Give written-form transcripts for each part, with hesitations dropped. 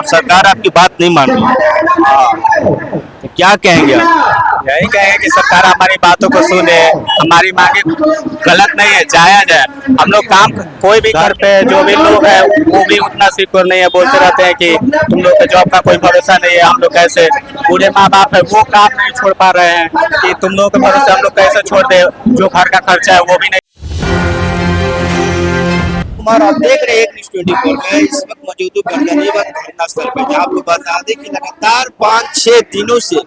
और सरकार आपकी बात नहीं मान रही, तो क्या कहेंगे आप? यही कहेंगे कि सरकार हमारी बातों को सुने, हमारी मांगे गलत नहीं है, जायज है। हम लोग काम कोई भी घर पे जो भी लोग है वो भी उतना सिक्योर नहीं है, बोलते रहते हैं कि तुम लोग के जॉब का कोई भरोसा नहीं है, हम लोग कैसे, पूरे माँ बाप है वो काम नहीं छोड़ पा रहे हैं कि तुम लोगों के भरोसे हम लोग कैसे छोड़ दे, जो घर का खर्चा है वो भी नहीं। कुमार, आप देख रहे हैं एक न्यूज़ 24 में इस वक्त मौजूद हूँ गर्दनीबाग धरना स्थल पे, जहाँ आपको बता दें कि लगातार 5-6 दिनों से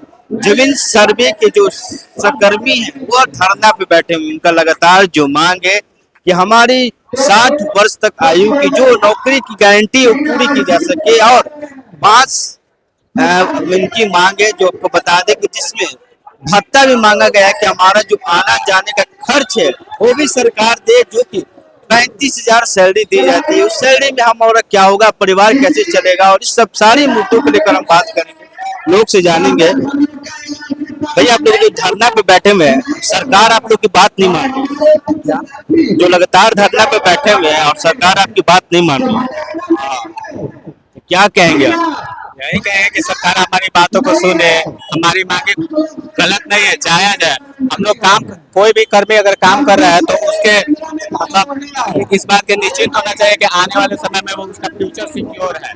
जमीन सर्वे के जो सहकर्मी हैं वो धरना पे बैठे हुए। उनका लगातार जो मांग है कि हमारी 60 वर्ष तक आयु की जो नौकरी की गारंटी वो पूरी की जा सके, और 5 इनकी मांग है जो आपको बता दें कि जिसमें भत्ता भी मांगा गया है कि हमारा जो आना जाने का खर्च है वो भी सरकार दे, जो कि 35,000 सैलरी दी जाती है। उस सैलरी में हमारा क्या होगा, परिवार कैसे चलेगा, और इस सब सारी मुद्दों को लेकर हम बात करेंगे, लोग से जानेंगे। भैया, आप लोग जो धरना पे बैठे हुए हैं, सरकार आप लोग की बात नहीं मान रही, जो लगातार धरना पे बैठे हुए हैं और सरकार आपकी बात नहीं मान रही, तो क्या कहेंगे आप? यही कहेंगे कि सरकार हमारी बातों को सुने, हमारी मांगे गलत नहीं है, जायज है। हम लोग काम कोई भी कर्मी अगर काम कर रहा है तो उसके मतलब इस बात के निश्चित होना चाहिए कि आने वाले समय में वो उसका फ्यूचर सिक्योर है।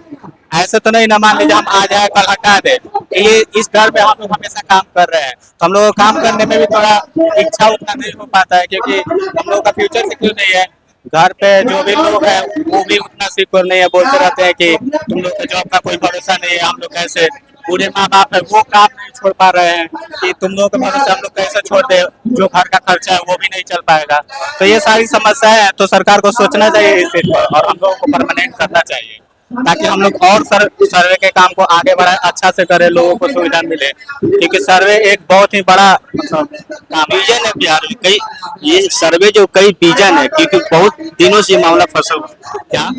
ऐसे तो नहीं ना मान लीजिए हम आज आए कल हटा दे, ये इस डर में हम लोग हमेशा काम कर रहे हैं, तो हम लोग को काम करने में भी थोड़ा इच्छा उतना नहीं हो पाता है, क्योंकि हम लोग का फ्यूचर सिक्योर नहीं है। घर पे जो भी लोग हैं वो भी उतना सिक्योर नहीं है, बोलते रहते हैं कि तुम लोग के जॉब का कोई भरोसा नहीं है, हम लोग कैसे, पूरे माँ बाप है वो काम नहीं छोड़ पा रहे हैं कि तुम लोग के भरोसे हम लोग कैसे छोड़ दे, जो घर का खर्चा है वो भी नहीं चल पाएगा। तो ये सारी समस्याएं हैं, तो सरकार को सोचना चाहिए इस चीज पर और हम लोगों को परमानेंट करना चाहिए, ताकि हम लोग और सर्वे के काम को आगे बढ़ाए, अच्छा से करें, लोगों को सुविधा मिले, क्योंकि सर्वे एक बहुत ही बड़ा काम विजन है बिहार में कई, ये सर्वे जो कई विजन है, क्योंकि बहुत दिनों से ये मामला फंसा हुआ है। क्या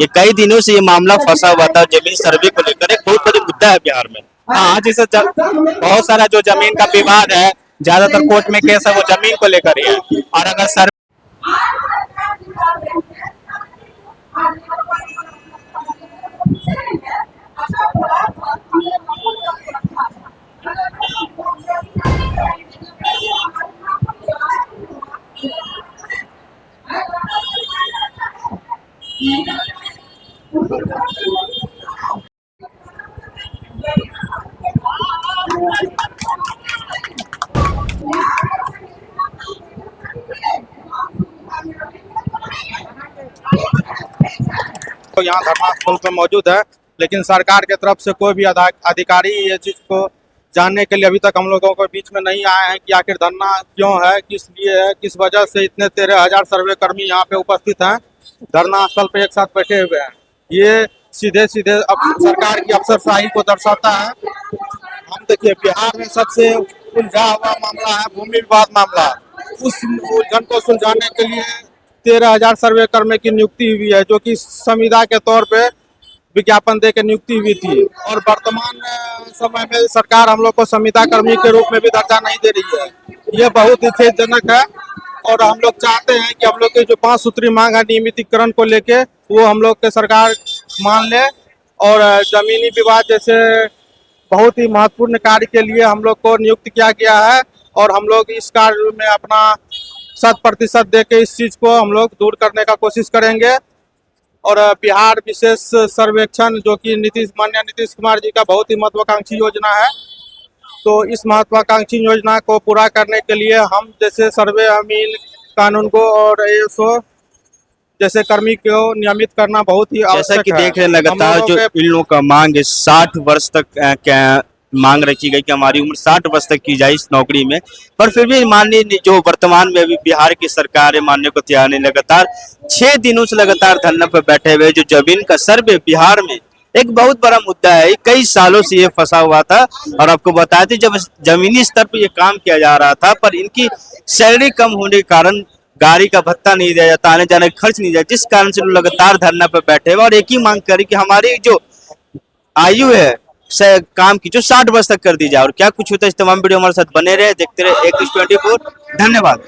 ये कई दिनों से ये मामला फंसा हुआ था, जमीन सर्वे को लेकर एक बहुत बड़ी मुद्दा है बिहार में। हाँ, जिसे बहुत सारा जो जमीन का विवाद है, ज्यादातर कोर्ट में केस है वो जमीन को लेकर ही है, और अगर सर्वे तो यहाँ धरना स्थल पर मौजूद है, लेकिन सरकार के तरफ से कोई भी अधिकारी ये चीज़ को जानने के लिए अभी तक हम लोगों के बीच में नहीं आए हैं कि आखिर धरना क्यों है, किस लिए है, किस वजह से इतने 13,000 सर्वे कर्मी यहाँ पे उपस्थित हैं, धरना स्थल पे एक साथ बैठे हुए हैं। ये सीधे सीधे सरकार की अफसरशाही को दर्शाता है। हम देखिए बिहार में सबसे उलझा हुआ मामला है भूमि विवाद मामला। उस उलझन को सुलझाने के लिए 13,000 सर्वे कर्मी की नियुक्ति हुई है, जो कि संविदा के तौर पे विज्ञापन दे के नियुक्ति हुई थी, और वर्तमान समय में सरकार हम लोग को संविदा कर्मी के रूप में भी दर्जा नहीं दे रही है। ये बहुत ही खेदजनक है, और हम लोग चाहते हैं कि हम लोग की जो 5 सूत्री मांग है नियमितीकरण को लेके, वो हम लोग के सरकार मान ले, और जमीनी विवाद जैसे बहुत ही महत्वपूर्ण कार्य के लिए हम लोग को नियुक्त किया गया है, और हम लोग इस कार्य में अपना 100% दे के इस चीज़ को हम लोग दूर करने का कोशिश करेंगे। और बिहार विशेष सर्वेक्षण जो कि माननीय नीतीश कुमार जी का बहुत ही महत्वाकांक्षी योजना है, तो इस महत्वाकांक्षी योजना को पूरा करने के लिए हम जैसे सर्वे अमीन कानून को और ASO जैसे कर्मी को नियमित करना बहुत ही आवश्यक है। जैसा कि देख रहे हैं लगातार जो इन लोगों का मांग है, 60 वर्ष तक मांग रखी गई कि हमारी उम्र 60 वर्ष तक की जाए इस नौकरी में, पर फिर भी माननीय जो वर्तमान में अभी बिहार की सरकार है मानने को तैयार नहीं। लगातार 6 दिनों से लगातार धरना पर बैठे हुए। जो जमीन का सर्वे बिहार में एक बहुत बड़ा मुद्दा है, कई सालों से ये फंसा हुआ था, और आपको बताते जब जमीनी स्तर पर ये काम किया जा रहा था, पर इनकी सैलरी कम होने के कारण गाड़ी का भत्ता नहीं दिया जाता, आने जाने का खर्च नहीं दिया, जिस कारण से लोग लगातार धरना पर बैठे हुए और एक ही मांग करी कि हमारी जो आयु है काम की जो 60 वर्ष तक कर दी जाए। और क्या कुछ होता है, इस तमाम वीडियो हमारे साथ बने रहे, देखते रहे एक न्यूज़ 24। धन्यवाद।